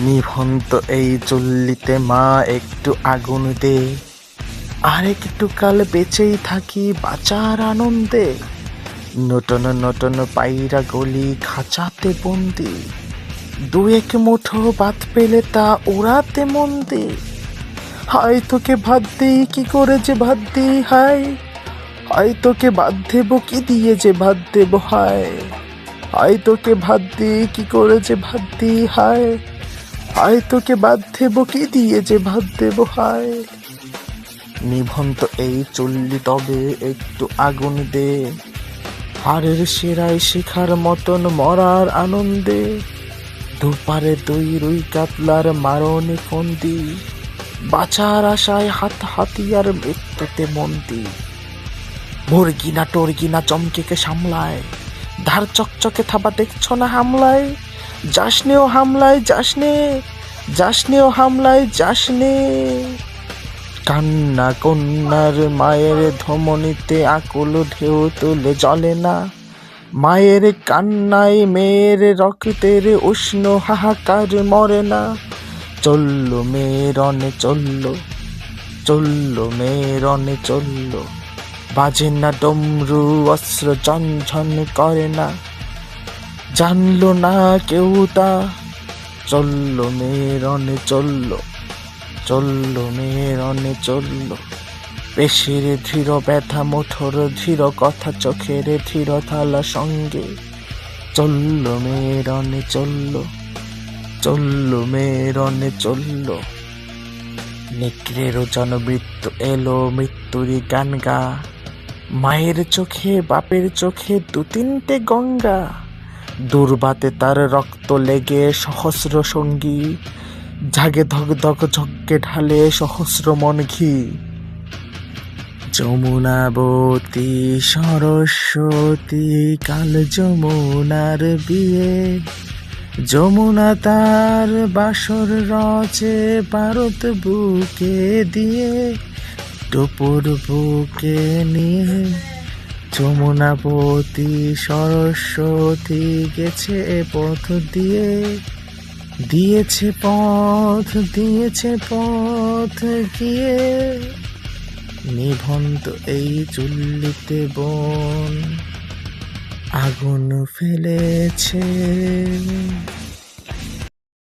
নিভন্ত এই চুল্লিতে মা একটু আগুন দে, আর একটু কাল বেঁচেই থাকি বাঁচার আনন্দে। নটন নটন পায়রা গলি খাঁচাতে বন্দি, দু এক মুঠো ভাত পেলে তা ওড়াতে মন দে। হায় তোকে ভাত দিই কি করে যে ভাত দিই হায়, হায় তোকে ভাত দেবো কি দিয়ে যে ভাত দেবো হায়, হায় তোকে ভাত দিই কি করে যে ভাত দিই হায়, হায় তোকে ভাত দেবো কি দিয়ে যে ভাত দেবো হায়। নিভন্ত এই চুল্লি তবে একটু আগুন দে, হাড়ের শিরায় শিখার মতন মরার আনন্দে। দুপারে দুই রুই কাতলার মারণে ফন্দি, বাঁচার আশায় হাত হাতিয়ার মৃত্যুতে মন্দি। মুরগি না টর্গি না চমকেকে সামলায়, ধার চকচকে থাবা দেখছ না হামলায়। যাসনে ও হামলায় যাসনে, যাসনে ও হামলায় যাসনে। কান্না কন্যার মায়ের ধমনীতে আকুল ঢেউ তুলে জ্বলে না, মায়ের কান্নায় মেয়ের রক্তের উষ্ণ হাহাকার মরে না। চললো মেয়ে রনে চললো, চললো মেয়ে রনে চললো, বাজে না ডমরু অস্ত্র ঝনঝন করে না, জানলো না কেউ তা। চললো মেয়ে রনে চললো, চললো মেয়ে রনে চললো। পেশির ধীর ব্যথা মুঠোর ধীর কথা চোখের ধীর থালা সঙ্গে। চললো মেয়ে রনে চললো, চললো মেয়ে রনে চললো। নেকড়েরও জনমৃত্যু এলো মৃত্যুরই গান গা, মায়ের চোখে বাপের চোখে দু তিনটে গঙ্গা। দুর্বাতে তার রক্ত লেগে সহস্র সঙ্গী, জাগে ধক ধক ঝক্কে ঢালে সহস্র মন ঘি। যমুনাবতী সরস্বতী কাল যমুনার বিয়ে, যমুনা তার বাসর রচে ভারত বুকে দিয়ে, টুপুর বুকে নিয়ে। যমুনাবতী সরস্বতী গেছে পথ দিয়ে, দিয়েছে পথ গিয়ে। নিভন্ত এই চুল্লিতে বোন আগুন ফেলেছে।